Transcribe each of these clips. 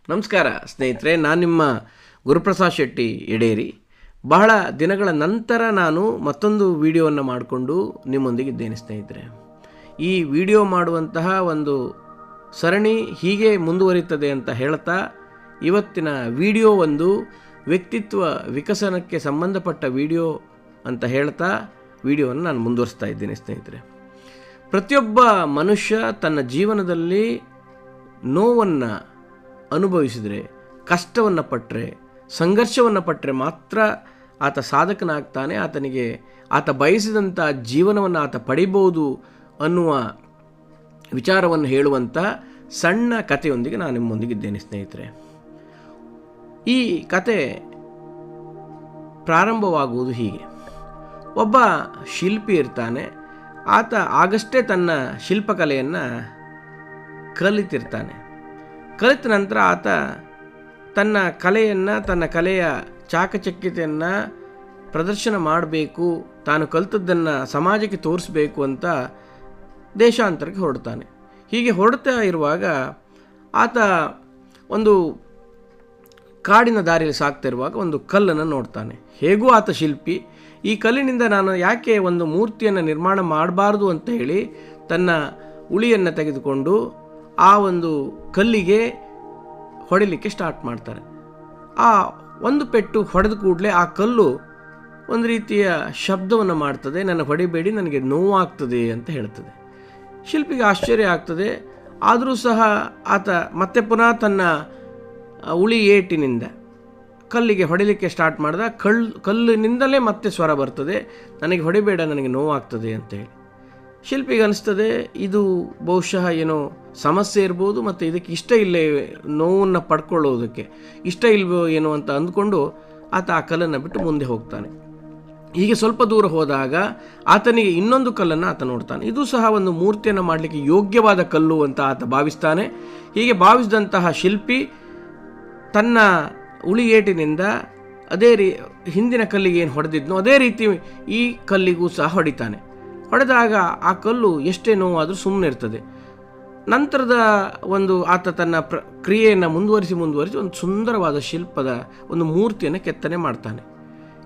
ನಮಸ್ಕಾರ ಸ್ನೇಹಿತರೆ, ನಾನು ನಿಮ್ಮ ಗುರುಪ್ರಸಾದ್ ಶೆಟ್ಟಿ ಎಡೇರಿ. ಬಹಳ ದಿನಗಳ ನಂತರ ನಾನು ಮತ್ತೊಂದು ವಿಡಿಯೋವನ್ನು ಮಾಡಿಕೊಂಡು ನಿಮ್ಮೊಂದಿಗಿದ್ದೇನೆ ಸ್ನೇಹಿತರೆ. ಈ ವಿಡಿಯೋ ಮಾಡುವಂತಹ ಒಂದು ಸರಣಿ ಹೀಗೆ ಮುಂದುವರಿಯುತ್ತದೆ ಅಂತ ಹೇಳ್ತಾ, ಇವತ್ತಿನ ವಿಡಿಯೋ ಒಂದು ವ್ಯಕ್ತಿತ್ವ ವಿಕಸನಕ್ಕೆ ಸಂಬಂಧಪಟ್ಟ ವಿಡಿಯೋ ಅಂತ ಹೇಳ್ತಾ ವಿಡಿಯೋವನ್ನು ನಾನು ಮುಂದುವರಿಸ್ತಾ ಇದ್ದೇನೆ ಸ್ನೇಹಿತರೆ. ಪ್ರತಿಯೊಬ್ಬ ಮನುಷ್ಯ ತನ್ನ ಜೀವನದಲ್ಲಿ ನೋವನ್ನು ಅನುಭವಿಸಿದರೆ, ಕಷ್ಟವನ್ನು ಪಟ್ಟರೆ, ಸಂಘರ್ಷವನ್ನು ಪಟ್ಟರೆ ಮಾತ್ರ ಆತ ಸಾಧಕನಾಗ್ತಾನೆ. ಆತ ಬಯಸಿದಂಥ ಜೀವನವನ್ನು ಆತ ಪಡಿಬೋದು ಅನ್ನುವ ವಿಚಾರವನ್ನು ಹೇಳುವಂಥ ಸಣ್ಣ ಕಥೆಯೊಂದಿಗೆ ನಾನು ನಿಮ್ಮೊಂದಿಗಿದ್ದೇನೆ ಸ್ನೇಹಿತರೆ. ಈ ಕತೆ ಪ್ರಾರಂಭವಾಗುವುದು ಹೀಗೆ. ಒಬ್ಬ ಶಿಲ್ಪಿ ಇರ್ತಾನೆ. ಆತ ಆಗಷ್ಟೇ ತನ್ನ ಶಿಲ್ಪಕಲೆಯನ್ನು ಕಲಿತಿರ್ತಾನೆ. ಕಲಿತ ನಂತರ ಆತ ತನ್ನ ಕಲೆಯ ಚಾಕಚಕ್ಯತೆಯನ್ನು ಪ್ರದರ್ಶನ ಮಾಡಬೇಕು, ತಾನು ಕಲಿತದ್ದನ್ನು ಸಮಾಜಕ್ಕೆ ತೋರಿಸಬೇಕು ಅಂತ ದೇಶಾಂತರಕ್ಕೆ ಹೊರಡ್ತಾನೆ. ಹೀಗೆ ಹೊರಡ್ತಾ ಇರುವಾಗ ಆತ ಒಂದು ಕಾಡಿನ ದಾರಿಯಲ್ಲಿ ಸಾಗ್ತಾ ಇರುವಾಗ ಒಂದು ಕಲ್ಲನ್ನು ನೋಡ್ತಾನೆ. ಹೇಗೂ ಆತ ಶಿಲ್ಪಿ, ಈ ಕಲ್ಲಿನಿಂದ ನಾನು ಯಾಕೆ ಒಂದು ಮೂರ್ತಿಯನ್ನು ನಿರ್ಮಾಣ ಮಾಡಬಾರ್ದು ಅಂತ ಹೇಳಿ ತನ್ನ ಉಳಿಯನ್ನು ತೆಗೆದುಕೊಂಡು ಆ ಒಂದು ಕಲ್ಲಿಗೆ ಹೊಡಿಲಿಕ್ಕೆ ಸ್ಟಾರ್ಟ್ ಮಾಡ್ತಾರೆ. ಆ ಒಂದು ಪೆಟ್ಟು ಹೊಡೆದ ಕೂಡಲೇ ಆ ಕಲ್ಲು ಒಂದು ರೀತಿಯ ಶಬ್ದವನ್ನು ಮಾಡ್ತದೆ. ನನ್ನ ಹೊಡಿಬೇಡಿ, ನನಗೆ ನೋವಾಗ್ತದೆ ಅಂತ ಹೇಳ್ತದೆ. ಶಿಲ್ಪಿಗೆ ಆಶ್ಚರ್ಯ ಆಗ್ತದೆ. ಆದರೂ ಸಹ ಆತ ಮತ್ತೆ ಪುನಃ ತನ್ನ ಉಳಿ ಏಟಿನಿಂದ ಕಲ್ಲಿಗೆ ಹೊಡಿಲಿಕ್ಕೆ ಸ್ಟಾರ್ಟ್ ಮಾಡಿದ. ಕಲ್ಲಿನಿಂದಲೇ ಮತ್ತೆ ಸ್ವರ ಬರ್ತದೆ, ನನಗೆ ಹೊಡಿಬೇಡ, ನನಗೆ ನೋವಾಗ್ತದೆ ಅಂತೇಳಿ. ಶಿಲ್ಪಿಗೆ ಅನಿಸ್ತದೆ ಇದು ಬಹುಶಃ ಏನೋ ಸಮಸ್ಯೆ ಇರ್ಬೋದು, ಮತ್ತು ಇದಕ್ಕೆ ಇಷ್ಟ ಇಲ್ಲೇ, ನೋವನ್ನು ಪಡ್ಕೊಳ್ಳೋದಕ್ಕೆ ಇಷ್ಟ ಇಲ್ವೋ ಏನೋ ಅಂತ ಅಂದ್ಕೊಂಡು ಆತ ಆ ಕಲ್ಲನ್ನು ಬಿಟ್ಟು ಮುಂದೆ ಹೋಗ್ತಾನೆ. ಹೀಗೆ ಸ್ವಲ್ಪ ದೂರ ಹೋದಾಗ ಆತನಿಗೆ ಇನ್ನೊಂದು ಕಲ್ಲನ್ನು ಆತ ನೋಡ್ತಾನೆ. ಇದು ಸಹ ಒಂದು ಮೂರ್ತಿಯನ್ನು ಮಾಡಲಿಕ್ಕೆ ಯೋಗ್ಯವಾದ ಕಲ್ಲು ಅಂತ ಆತ ಭಾವಿಸ್ತಾನೆ. ಹೀಗೆ ಭಾವಿಸಿದಂತಹ ಶಿಲ್ಪಿ ತನ್ನ ಉಳಿ ಏಟಿನಿಂದ ಅದೇ ಹಿಂದಿನ ಕಲ್ಲಿಗೆ ಏನು ಹೊಡೆದಿದ್ನೋ ಅದೇ ರೀತಿ ಈ ಕಲ್ಲಿಗೂ ಸಹ ಹೊಡಿತಾನೆ. ಹೊಡೆದಾಗ ಆ ಕಲ್ಲು ಎಷ್ಟೇ ನೋವಾದರೂ ಸುಮ್ಮನೆ ಇರ್ತದೆ. ನಂತರದ ಆತ ತನ್ನ ಕ್ರಿಯೆಯನ್ನು ಮುಂದುವರಿಸಿ ಒಂದು ಸುಂದರವಾದ ಶಿಲ್ಪದ ಒಂದು ಮೂರ್ತಿಯನ್ನು ಕೆತ್ತನೆ ಮಾಡ್ತಾನೆ.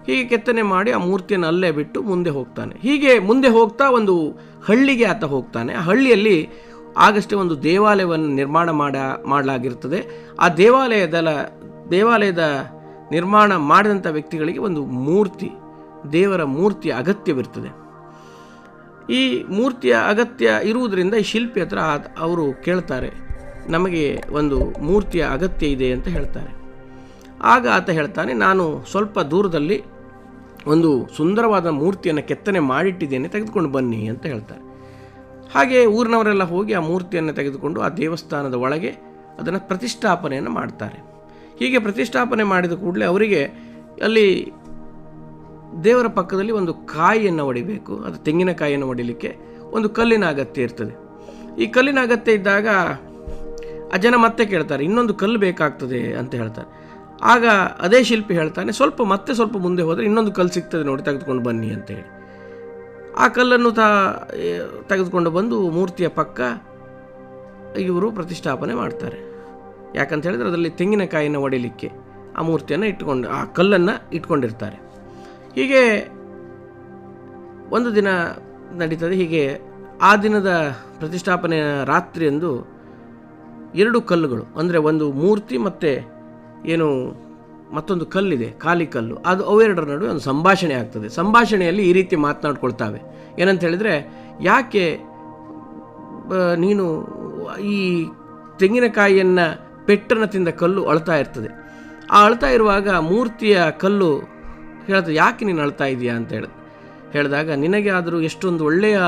ಹೀಗೆ ಕೆತ್ತನೆ ಮಾಡಿ ಆ ಮೂರ್ತಿಯನ್ನು ಅಲ್ಲೇ ಬಿಟ್ಟು ಮುಂದೆ ಹೋಗ್ತಾನೆ. ಹೀಗೆ ಮುಂದೆ ಹೋಗ್ತಾ ಒಂದು ಹಳ್ಳಿಗೆ ಆತ ಹೋಗ್ತಾನೆ. ಆ ಹಳ್ಳಿಯಲ್ಲಿ ಆಗಷ್ಟೇ ಒಂದು ದೇವಾಲಯವನ್ನು ನಿರ್ಮಾಣ ಮಾಡಲಾಗಿರ್ತದೆ. ಆ ದೇವಾಲಯದ ನಿರ್ಮಾಣ ಮಾಡಿದಂಥ ವ್ಯಕ್ತಿಗಳಿಗೆ ಒಂದು ದೇವರ ಮೂರ್ತಿಯ ಅಗತ್ಯವಿರ್ತದೆ. ಈ ಮೂರ್ತಿಯ ಅಗತ್ಯ ಇರುವುದರಿಂದ ಈ ಶಿಲ್ಪಿ ಹತ್ರ ಅವರು ಕೇಳ್ತಾರೆ, ನಮಗೆ ಒಂದು ಮೂರ್ತಿಯ ಅಗತ್ಯ ಇದೆ ಅಂತ ಹೇಳ್ತಾರೆ. ಆಗ ಆತ ಹೇಳ್ತಾನೆ, ನಾನು ಸ್ವಲ್ಪ ದೂರದಲ್ಲಿ ಒಂದು ಸುಂದರವಾದ ಮೂರ್ತಿಯನ್ನು ಕೆತ್ತನೆ ಮಾಡಿಟ್ಟಿದ್ದೇನೆ, ತೆಗೆದುಕೊಂಡು ಬನ್ನಿ ಅಂತ ಹೇಳ್ತಾರೆ. ಹಾಗೆ ಊರಿನವರೆಲ್ಲ ಹೋಗಿ ಆ ಮೂರ್ತಿಯನ್ನು ತೆಗೆದುಕೊಂಡು ಆ ದೇವಸ್ಥಾನದ ಒಳಗೆ ಅದನ್ನು ಪ್ರತಿಷ್ಠಾಪನೆಯನ್ನು ಮಾಡ್ತಾರೆ. ಹೀಗೆ ಪ್ರತಿಷ್ಠಾಪನೆ ಮಾಡಿದ ಕೂಡಲೇ ಅವರಿಗೆ ಅಲ್ಲಿ ದೇವರ ಪಕ್ಕದಲ್ಲಿ ಒಂದು ಕಾಯಿಯನ್ನು ಹೊಡಿಬೇಕು. ಅದು ತೆಂಗಿನಕಾಯಿಯನ್ನು ಹೊಡಿಲಿಕ್ಕೆ ಒಂದು ಕಲ್ಲಿನ ಅಗತ್ಯ ಇರ್ತದೆ. ಈ ಕಲ್ಲಿನ ಅಗತ್ಯ ಇದ್ದಾಗ ಆ ಜನ ಮತ್ತೆ ಕೇಳ್ತಾರೆ, ಇನ್ನೊಂದು ಕಲ್ಲು ಬೇಕಾಗ್ತದೆ ಅಂತ ಹೇಳ್ತಾರೆ. ಆಗ ಅದೇ ಶಿಲ್ಪಿ ಹೇಳ್ತಾನೆ, ಸ್ವಲ್ಪ ಮುಂದೆ ಹೋದರೆ ಇನ್ನೊಂದು ಕಲ್ಲು ಸಿಗ್ತದೆ ನೋಡಿ, ತೆಗೆದುಕೊಂಡು ಬನ್ನಿ ಅಂತ ಹೇಳಿ ಆ ಕಲ್ಲನ್ನು ತೆಗೆದುಕೊಂಡು ಬಂದು ಮೂರ್ತಿಯ ಪಕ್ಕ ಇವರು ಪ್ರತಿಷ್ಠಾಪನೆ ಮಾಡ್ತಾರೆ. ಯಾಕಂತ ಹೇಳಿದ್ರೆ ಅದರಲ್ಲಿ ತೆಂಗಿನಕಾಯಿಯನ್ನು ಹೊಡಿಲಿಕ್ಕೆ ಆ ಮೂರ್ತಿಯನ್ನು ಆ ಕಲ್ಲನ್ನು ಇಟ್ಕೊಂಡಿರ್ತಾರೆ. ಹೀಗೆ ಒಂದು ದಿನ ನಡೀತದೆ. ಹೀಗೆ ಆ ದಿನದ ಪ್ರತಿಷ್ಠಾಪನೆಯ ರಾತ್ರಿಯಂದು 2 ಕಲ್ಲುಗಳು, ಅಂದರೆ ಒಂದು ಮೂರ್ತಿ ಮತ್ತು ಮತ್ತೊಂದು ಕಲ್ಲಿದೆ, ಖಾಲಿ ಕಲ್ಲು, ಅವೆರಡರ ನಡುವೆ ಒಂದು ಸಂಭಾಷಣೆ ಆಗ್ತದೆ. ಸಂಭಾಷಣೆಯಲ್ಲಿ ಈ ರೀತಿ ಮಾತನಾಡ್ಕೊಳ್ತಾವೆ. ಏನಂತ ಹೇಳಿದರೆ, ಯಾಕೆ ನೀನು ಈ ತೆಂಗಿನಕಾಯಿಯನ್ನು ಪೆಟ್ಟನ್ನು ತಿಂದ ಕಲ್ಲು ಅಳ್ತಾ ಇರ್ತದೆ. ಆ ಅಳ್ತಾ ಇರುವಾಗ ಮೂರ್ತಿಯ ಕಲ್ಲು ಹೇಳ್ತದೆ, ಯಾಕೆ ನೀನು ಅಳ್ತಾ ಇದೆಯಾ ಅಂತ ಹೇಳಿದಾಗ, ನಿನಗೆ ಆದರೂ ಎಷ್ಟೊಂದು ಒಳ್ಳೆಯ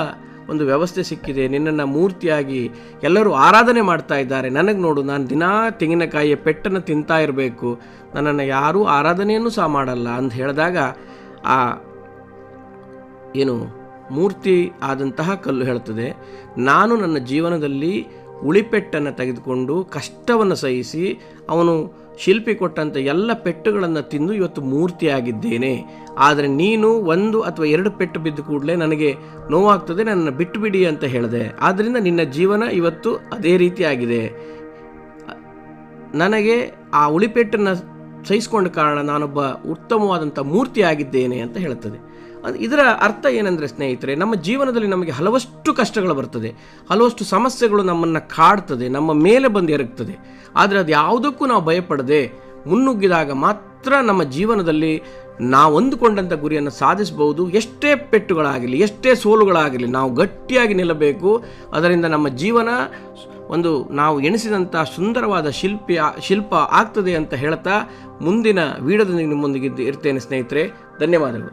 ಒಂದು ವ್ಯವಸ್ಥೆ ಸಿಕ್ಕಿದೆ, ನಿನ್ನನ್ನು ಮೂರ್ತಿಯಾಗಿ ಎಲ್ಲರೂ ಆರಾಧನೆ ಮಾಡ್ತಾ ಇದ್ದಾರೆ. ನನಗೆ ನೋಡು, ನಾನು ದಿನಾ ತೆಂಗಿನಕಾಯಿಯ ಪೆಟ್ಟನ್ನು ತಿಂತಾ ಇರಬೇಕು, ನನ್ನನ್ನು ಯಾರೂ ಆರಾಧನೆಯನ್ನು ಸಹ ಮಾಡಲ್ಲ ಅಂತ ಹೇಳಿದಾಗ ಆ ಮೂರ್ತಿ ಆದಂತಹ ಕಲ್ಲು ಹೇಳ್ತದೆ, ನಾನು ನನ್ನ ಜೀವನದಲ್ಲಿ ಉಳಿಪೆಟ್ಟನ್ನು ತೆಗೆದುಕೊಂಡು ಕಷ್ಟವನ್ನು ಸಹಿಸಿ ಅವನು ಶಿಲ್ಪಿ ಕೊಟ್ಟಂಥ ಎಲ್ಲ ಪೆಟ್ಟುಗಳನ್ನು ತಿಂದು ಇವತ್ತು ಮೂರ್ತಿಯಾಗಿದ್ದೇನೆ. ಆದರೆ ನೀನು 1 ಅಥವಾ 2 ಪೆಟ್ಟು ಬಿದ್ದ ಕೂಡಲೇ ನನಗೆ ನೋವಾಗ್ತದೆ, ನನ್ನನ್ನು ಬಿಟ್ಟು ಬಿಡಿ ಅಂತ ಹೇಳಿದೆ. ಆದ್ದರಿಂದ ನಿನ್ನ ಜೀವನ ಇವತ್ತು ಅದೇ ರೀತಿಯಾಗಿದೆ. ನನಗೆ ಆ ಉಳಿಪೆಟ್ಟನ್ನು ಸಹಿಸಿಕೊಂಡ ಕಾರಣ ನಾನೊಬ್ಬ ಉತ್ತಮವಾದಂಥ ಮೂರ್ತಿ ಆಗಿದ್ದೇನೆ ಅಂತ ಹೇಳ್ತದೆ. ಇದರ ಅರ್ಥ ಏನೆಂದರೆ ಸ್ನೇಹಿತರೆ, ನಮ್ಮ ಜೀವನದಲ್ಲಿ ನಮಗೆ ಹಲವಷ್ಟು ಕಷ್ಟಗಳು ಬರ್ತದೆ, ಹಲವಷ್ಟು ಸಮಸ್ಯೆಗಳು ನಮ್ಮನ್ನು ಕಾಡ್ತದೆ, ನಮ್ಮ ಮೇಲೆ ಬಂದು ಎರಗ್ತದೆ. ಆದರೆ ಅದು ಯಾವುದಕ್ಕೂ ನಾವು ಭಯಪಡದೆ ಮುನ್ನುಗ್ಗಿದಾಗ ಮಾತ್ರ ನಮ್ಮ ಜೀವನದಲ್ಲಿ ನಾವು ಅಂದುಕೊಂಡಂಥ ಗುರಿಯನ್ನು ಸಾಧಿಸಬಹುದು. ಎಷ್ಟೇ ಪೆಟ್ಟುಗಳಾಗಲಿ, ಎಷ್ಟೇ ಸೋಲುಗಳಾಗಲಿ, ನಾವು ಗಟ್ಟಿಯಾಗಿ ನಿಲ್ಲಬೇಕು. ಅದರಿಂದ ನಮ್ಮ ಜೀವನ ಒಂದು ನಾವು ಎಣಿಸಿದಂಥ ಸುಂದರವಾದ ಶಿಲ್ಪ ಆಗ್ತದೆ ಅಂತ ಹೇಳ್ತಾ ಮುಂದಿನ ವಿಡಿಯೋದೊಂದಿಗೆ ನಿಮ್ಮೊಂದಿಗೆ ಇರ್ತೇನೆ ಸ್ನೇಹಿತರೆ. ಧನ್ಯವಾದಗಳು.